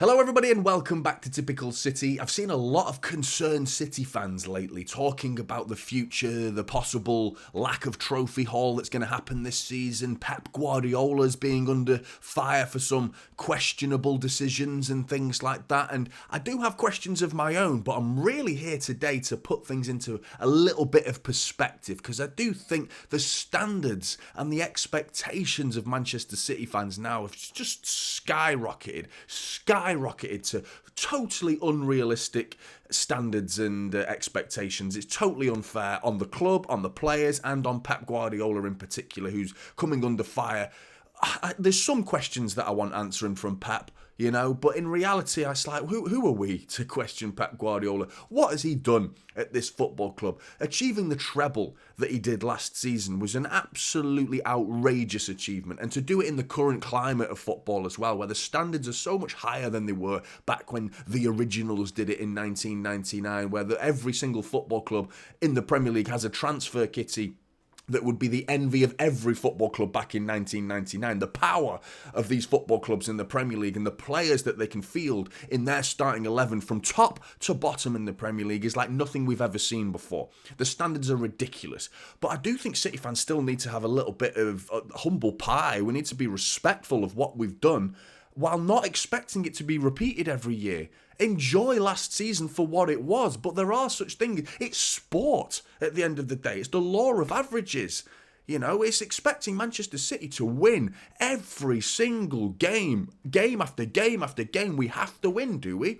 Hello everybody and welcome back to Typical City. I've seen a lot of concerned City fans lately talking about the future, the possible lack of trophy haul that's going to happen this season, Pep Guardiola's being under fire for some questionable decisions and things like that, and I do have questions of my own, but I'm really here today to put things into a little bit of perspective, because I do think the standards and the expectations of Manchester City fans now have just skyrocketed to totally unrealistic standards and expectations. It's totally unfair on the club, on the players, and on Pep Guardiola in particular, who's coming under fire. There's some questions that I want answering from Pep, but in reality, I was like, who are we to question Pep Guardiola? What has he done at this football club? Achieving the treble that he did last season was an absolutely outrageous achievement, and to do it in the current climate of football as well, where the standards are so much higher than they were back when the originals did it in 1999, where every single football club in the Premier League has a transfer kitty that would be the envy of every football club back in 1999. The power of these football clubs in the Premier League and the players that they can field in their starting 11 from top to bottom in the Premier League is like nothing we've ever seen before. The standards are ridiculous. But I do think City fans still need to have a little bit of humble pie. We need to be respectful of what we've done while not expecting it to be repeated every year. Enjoy last season for what it was, but there are such things. It's sport at the end of the day. It's the law of averages. It's expecting Manchester City to win every single game after game after game. We have to win, do we?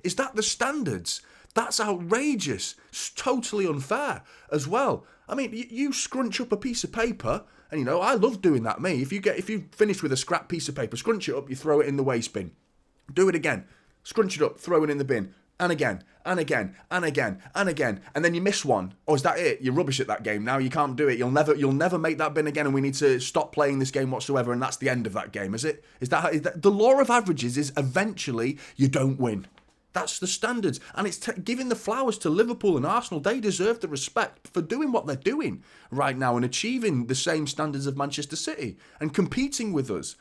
Is that the standards? That's outrageous. It's totally unfair as well. I mean, you scrunch up a piece of paper, and I love doing that, me. If you finish with a scrap piece of paper, scrunch it up, you throw it in the waste bin. Do it again. Scrunch it up, throw it in the bin, and again, and again, and again, and again, and then you miss one. Oh, is that it? You're rubbish at that game now. You can't do it. You'll never make that bin again, and we need to stop playing this game whatsoever. And that's the end of that game, is it? Is that the law of averages? Is eventually you don't win. That's the standards, and it's giving the flowers to Liverpool and Arsenal. They deserve the respect for doing what they're doing right now and achieving the same standards of Manchester City and competing with us.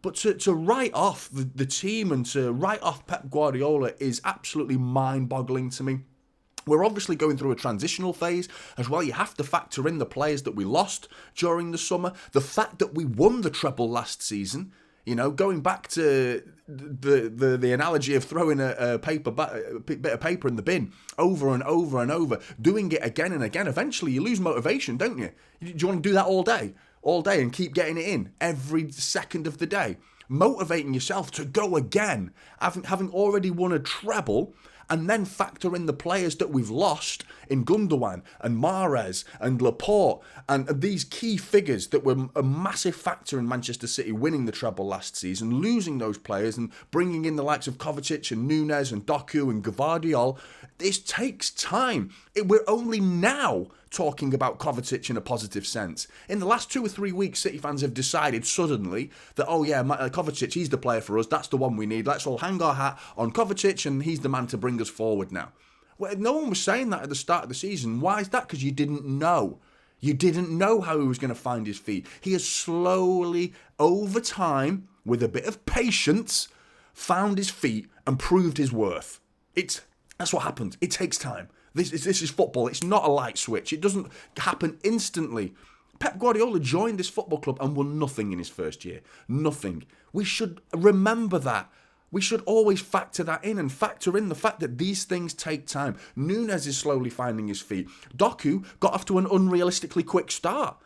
But to write off the team and to write off Pep Guardiola is absolutely mind-boggling to me. We're obviously going through a transitional phase as well. You have to factor in the players that we lost during the summer. The fact that we won the treble last season. Going back to the analogy of throwing a bit of paper in the bin over and over and over, doing it again and again. Eventually you lose motivation, don't you? Do you want to do that all day and keep getting it in every second of the day? Motivating yourself to go again, having already won a treble, and then factor in the players that we've lost in Gundogan and Mahrez and Laporte and these key figures that were a massive factor in Manchester City winning the treble last season, losing those players and bringing in the likes of Kovacic and Nunez and Doku and Gvardiol. This takes time. We're only now talking about Kovacic in a positive sense. In the last 2 or 3 weeks, City fans have decided suddenly that, Kovacic, he's the player for us, that's the one we need. Let's all hang our hat on Kovacic and he's the man to bring us forward now. Well, no one was saying that at the start of the season. Why is that? Because you didn't know. You didn't know how he was going to find his feet. He has slowly, over time, with a bit of patience, found his feet and proved his worth. That's what happens. It takes time. This is football. It's not a light switch. It doesn't happen instantly. Pep Guardiola joined this football club and won nothing in his first year. Nothing. We should remember that. We should always factor that in and factor in the fact that these things take time. Nunez is slowly finding his feet. Doku got off to an unrealistically quick start.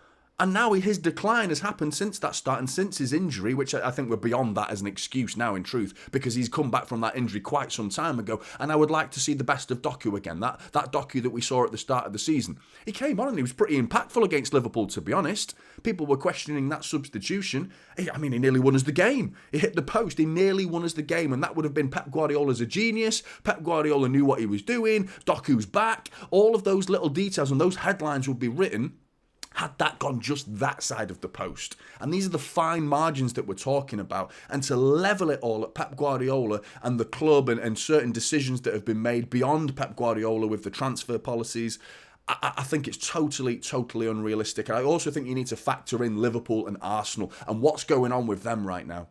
And now his decline has happened since that start and since his injury, which I think we're beyond that as an excuse now in truth, because he's come back from that injury quite some time ago. And I would like to see the best of Doku again, that Doku that we saw at the start of the season. He came on and he was pretty impactful against Liverpool, to be honest. People were questioning that substitution. He nearly won us the game. He hit the post. He nearly won us the game. And that would have been Pep Guardiola's a genius. Pep Guardiola knew what he was doing. Doku's back. All of those little details and those headlines would be written had that gone just that side of the post. And these are the fine margins that we're talking about. And to level it all at Pep Guardiola and the club and certain decisions that have been made beyond Pep Guardiola with the transfer policies, I think it's totally unrealistic. And I also think you need to factor in Liverpool and Arsenal and what's going on with them right now.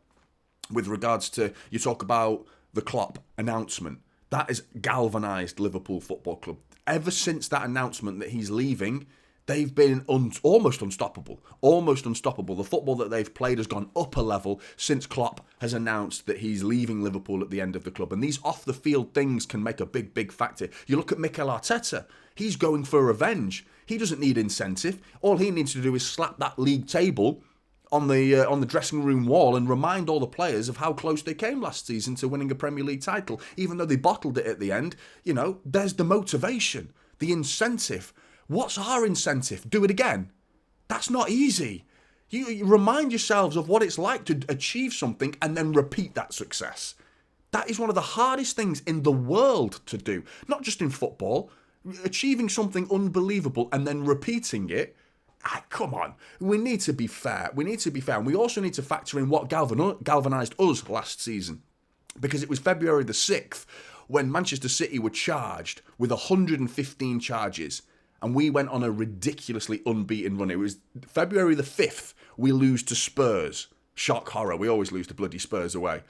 With regards to, you talk about the Klopp announcement, that has galvanised Liverpool Football Club. Ever since that announcement that he's leaving, they've been almost unstoppable. Almost unstoppable. The football that they've played has gone up a level since Klopp has announced that he's leaving Liverpool at the end of the club. And these off-the-field things can make a big, big factor. You look at Mikel Arteta. He's going for revenge. He doesn't need incentive. All he needs to do is slap that league table on the dressing room wall and remind all the players of how close they came last season to winning a Premier League title. Even though they bottled it at the end, there's the motivation, the incentive. What's our incentive? Do it again. That's not easy. You remind yourselves of what it's like to achieve something and then repeat that success. That is one of the hardest things in the world to do. Not just in football. Achieving something unbelievable and then repeating it. Come on. We need to be fair. And we also need to factor in what galvanised us last season. Because it was February the 6th when Manchester City were charged with 115 charges. And we went on a ridiculously unbeaten run. It was February the 5th, we lose to Spurs. Shock, horror, we always lose to bloody Spurs away.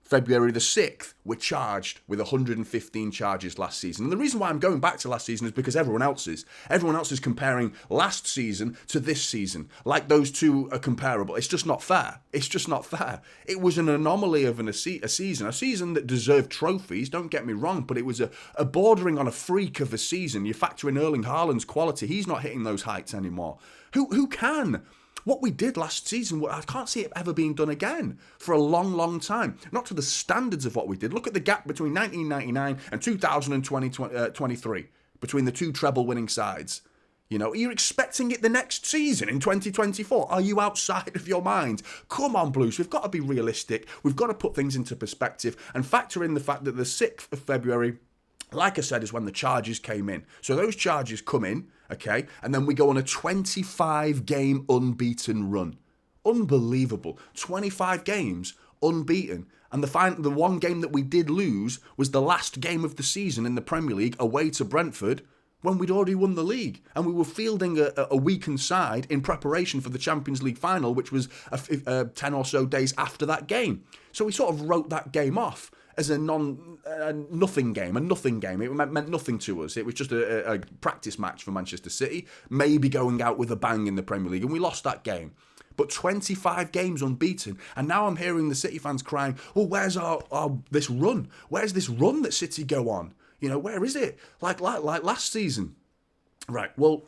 February the 6th, we're charged with 115 charges last season. And the reason why I'm going back to last season is because everyone else is. Everyone else is comparing last season to this season. Like those two are comparable. It's just not fair. It was an anomaly of a season that deserved trophies, don't get me wrong, but it was a bordering on a freak of a season. You factor in Erling Haaland's quality, he's not hitting those heights anymore. Who can? What we did last season, I can't see it ever being done again for a long, long time. Not to the standards of what we did. Look at the gap between 1999 and 2023, between the two treble winning sides. You're expecting it the next season in 2024. Are you outside of your mind? Come on, Blues. We've got to be realistic. We've got to put things into perspective and factor in the fact that the 6th of February, like I said, is when the charges came in. So those charges come in, okay, and then we go on a 25-game unbeaten run. Unbelievable. 25 games unbeaten. And the one game that we did lose was the last game of the season in the Premier League away to Brentford when we'd already won the league. And we were fielding a weakened side in preparation for the Champions League final, which was 10 or so days after that game. So we sort of wrote that game off as a nothing game. It meant nothing to us. It was just a practice match for Manchester City, maybe going out with a bang in the Premier League, and we lost that game. But 25 games unbeaten, and now I'm hearing the City fans crying, well, where's this run? Where's this run that City go on? Where is it? Like last season. Right, well,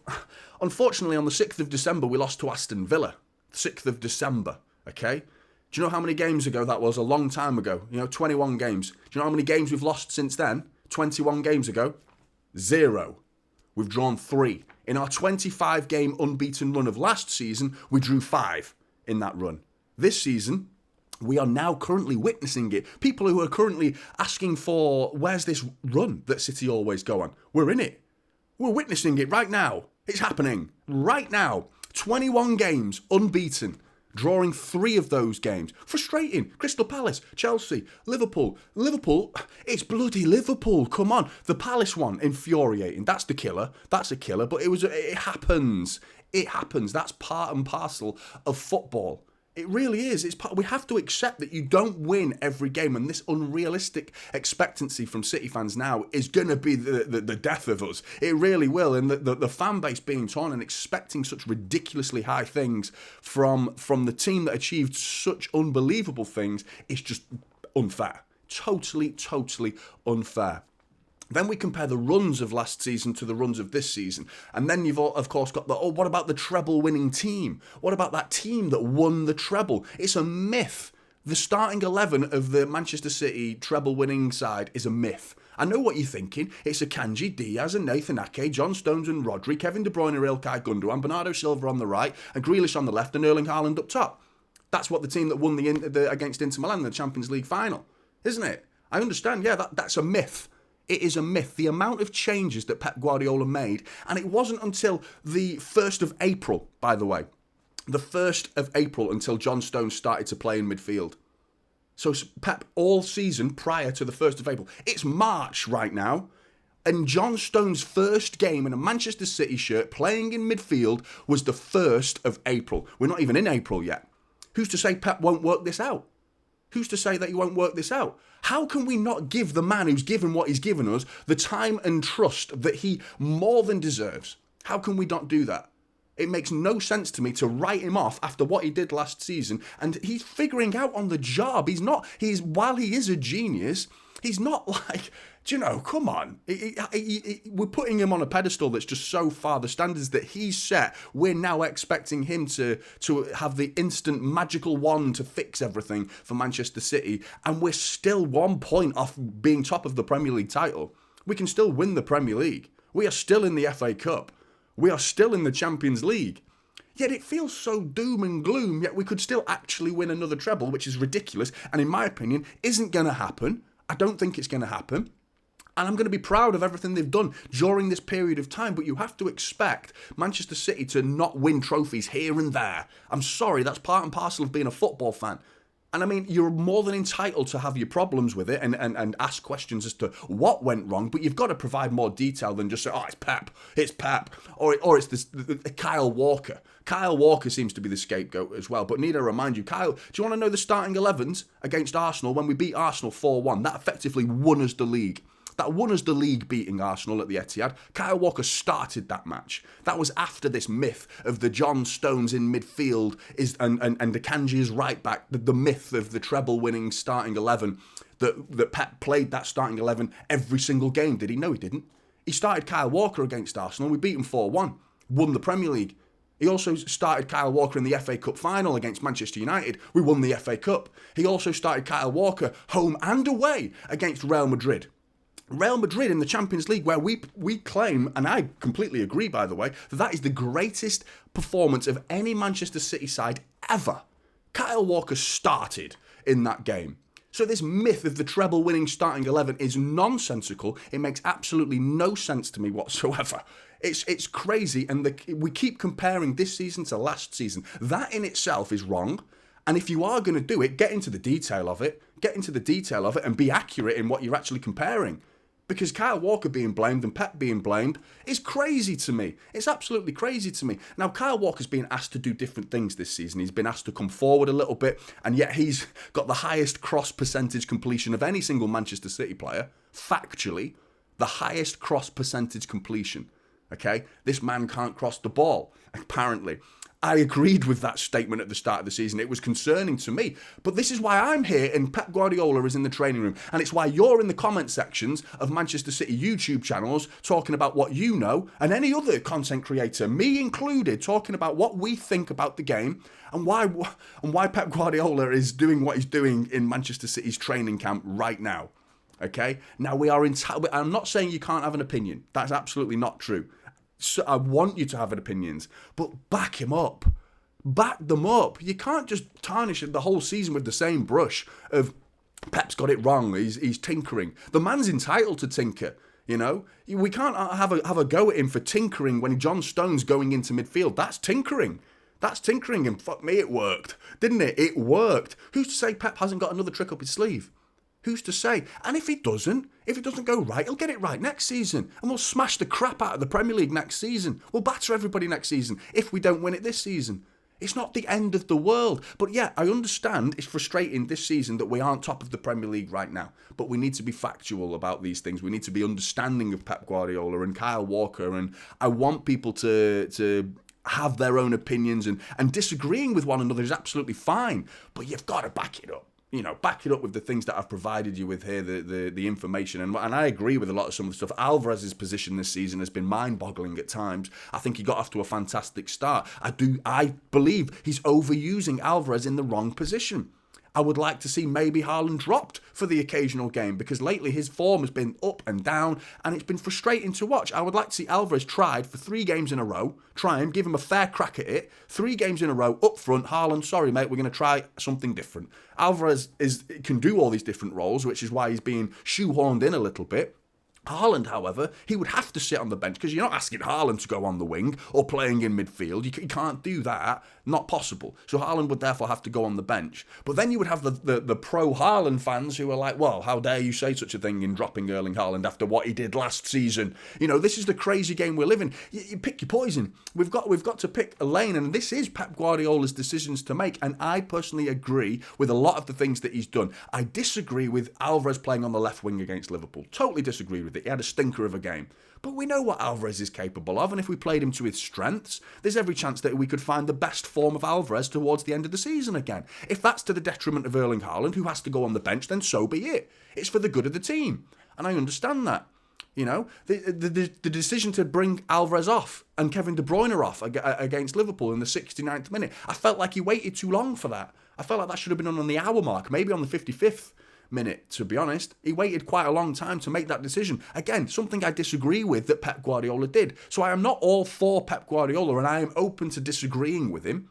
unfortunately on the 6th of December, we lost to Aston Villa. 6th of December, okay? Do you know how many games ago that was? A long time ago. 21 games. Do you know how many games we've lost since then? 21 games ago? 0. We've drawn 3. In our 25-game unbeaten run of last season, we drew 5 in that run. This season, we are now currently witnessing it. People who are currently asking for, where's this run that City always go on? We're in it. We're witnessing it right now. It's happening right now. 21 games unbeaten. Drawing 3 of those games. Frustrating. Crystal Palace, Chelsea, Liverpool. Liverpool, it's bloody Liverpool. Come on. The Palace one, infuriating. That's the killer. That's a killer. But it happens. It happens. That's part and parcel of football. It really is. We have to accept that you don't win every game, and this unrealistic expectancy from City fans now is going to be the death of us. It really will. And the fan base being torn and expecting such ridiculously high things from the team that achieved such unbelievable things is just unfair. Totally, totally unfair. Then we compare the runs of last season to the runs of this season. And then you've, of course, got what about the treble winning team? What about that team that won the treble? It's a myth. The starting 11 of the Manchester City treble winning side is a myth. I know what you're thinking. It's Akanji, Diaz and Nathan Ake, John Stones and Rodri, Kevin De Bruyne, Ilkay Gundogan, Bernardo Silva on the right, and Grealish on the left, and Erling Haaland up top. That's what the team that won against Inter Milan in the Champions League final, isn't it? I understand, yeah, that's a myth. It is a myth. The amount of changes that Pep Guardiola made, and it wasn't until the 1st of April, by the way, the 1st of April until John Stones started to play in midfield. So Pep all season prior to the 1st of April. It's March right now, and John Stones' first game in a Manchester City shirt playing in midfield was the 1st of April. We're not even in April yet. Who's to say Pep won't work this out? Who's to say that he won't work this out? How can we not give the man who's given what he's given us the time and trust that he more than deserves? How can we not do that? It makes no sense to me to write him off after what he did last season, and he's figuring out on the job. While he is a genius, he's not like, come on. We're putting him on a pedestal that's just so far. The standards that he's set, we're now expecting him to have the instant magical wand to fix everything for Manchester City, and we're still 1 point off being top of the Premier League title. We can still win the Premier League. We are still in the FA Cup. We are still in the Champions League. Yet it feels so doom and gloom, yet we could still actually win another treble, which is ridiculous, and in my opinion, isn't going to happen. I don't think it's going to happen. And I'm going to be proud of everything they've done during this period of time, but you have to expect Manchester City to not win trophies here and there. I'm sorry, that's part and parcel of being a football fan. And I mean, you're more than entitled to have your problems with it and ask questions as to what went wrong, but you've got to provide more detail than just say, it's Pep, or it's this Kyle Walker. Kyle Walker seems to be the scapegoat as well, but need to remind you, Kyle, do you want to know the starting 11s against Arsenal when we beat Arsenal 4-1? That effectively won us the league. That won us the league, beating Arsenal at the Etihad. Kyle Walker started that match. That was after this myth of the John Stones in midfield and the Kanji is right back, the myth of the treble-winning starting 11, that Pep played that starting 11 every single game. Did he? No, he didn't. He started Kyle Walker against Arsenal. We beat him 4-1. Won the Premier League. He also started Kyle Walker in the FA Cup final against Manchester United. We won the FA Cup. He also started Kyle Walker home and away against Real Madrid. Real Madrid in the Champions League, where we claim, and I completely agree, by the way, that is the greatest performance of any Manchester City side ever. Kyle Walker started in that game. So this myth of the treble-winning starting 11 is nonsensical. It makes absolutely no sense to me whatsoever. It's crazy, and we keep comparing this season to last season. That in itself is wrong. And if you are going to do it, get into the detail of it. Get into the detail of it and be accurate in what you're actually comparing. Because Kyle Walker being blamed and Pep being blamed is crazy to me. It's absolutely crazy to me. Now, Kyle Walker's been asked to do different things this season. He's been asked to come forward a little bit, and yet he's got the highest cross percentage completion of any single Manchester City player. Factually, the highest cross percentage completion. Okay? This man can't cross the ball, apparently. I agreed with that statement at the start of the season. It was concerning to me. But this is why I'm here and Pep Guardiola is in the training room. And it's why you're in the comment sections of Manchester City YouTube channels talking about what you know, and any other content creator, me included, talking about what we think about the game and why Pep Guardiola is doing what he's doing in Manchester City's training camp right now. Okay? Now, I'm not saying you can't have an opinion. That's absolutely not true. So I want you to have opinions, but back him up. Back them up. You can't just tarnish the whole season with the same brush of Pep's got it wrong, he's tinkering. The man's entitled to tinker, you know? We can't have a go at him for tinkering when John Stone's going into midfield. That's tinkering. That's tinkering, and fuck me, it worked. Didn't it? It worked. Who's to say Pep hasn't got another trick up his sleeve? Who's to say? And if it doesn't go right, he'll get it right next season. And we'll smash the crap out of the Premier League next season. We'll batter everybody next season if we don't win it this season. It's not the end of the world. But yeah, I understand it's frustrating this season that we aren't top of the Premier League right now. But we need to be factual about these things. We need to be understanding of Pep Guardiola and Kyle Walker. And I want people to have their own opinions, and disagreeing with one another is absolutely fine. But you've got to back it up. You know, back it up with the things that I've provided you with here, the information. And I agree with a lot of some of the stuff. Alvarez's position this season has been mind-boggling at times. I think he got off to a fantastic start. I believe he's overusing Alvarez in the wrong position. I would like to see maybe Haaland dropped for the occasional game, because lately his form has been up and down and it's been frustrating to watch. I would like to see Alvarez tried for 3 games in a row. Try him, give him a fair crack at it. 3 games in a row, up front. Haaland, sorry mate, we're going to try something different. Alvarez can do all these different roles, which is why he's being shoehorned in a little bit. Haaland, however, he would have to sit on the bench because you're not asking Haaland to go on the wing or playing in midfield. You can't do that. Not possible. So Haaland would therefore have to go on the bench. But then you would have the pro-Haaland fans who are like, well, how dare you say such a thing in dropping Erling Haaland after what he did last season? You know, this is the crazy game we're living. You pick your poison. We've got to pick a lane, and this is Pep Guardiola's decisions to make. And I personally agree with a lot of the things that he's done. I disagree with Alvarez playing on the left wing against Liverpool. Totally disagree with it. He had a stinker of a game. But we know what Alvarez is capable of, and if we played him to his strengths, there's every chance that we could find the best form of Alvarez towards the end of the season again. If that's to the detriment of Erling Haaland, who has to go on the bench, then so be it. It's for the good of the team. And I understand that. You know, the decision to bring Alvarez off and Kevin De Bruyne off against Liverpool in the 69th minute, I felt like he waited too long for that. I felt like that should have been on the hour mark, maybe on the 55th minute, to be honest. He waited quite a long time to make that decision. Again, something I disagree with that Pep Guardiola did. So I am not all for Pep Guardiola, and I am open to disagreeing with him.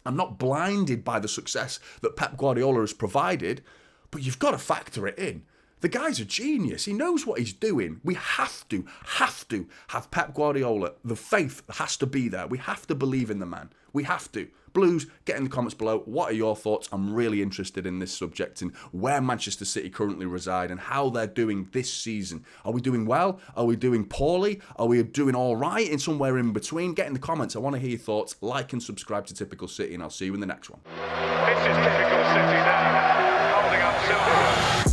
I'm not blinded by the success that Pep Guardiola has provided, but you've got to factor it in. The guy's a genius. He knows what he's doing. We have to have Pep Guardiola. The faith has to be there. We have to believe in the man. We have to. Blues, get in the comments below. What are your thoughts? I'm really interested in this subject and where Manchester City currently reside and how they're doing this season. Are we doing well? Are we doing poorly? Are we doing all right in somewhere in between? Get in the comments. I want to hear your thoughts. Like and subscribe to Typical City, and I'll see you in the next one. This is Typical City now, holding up silver.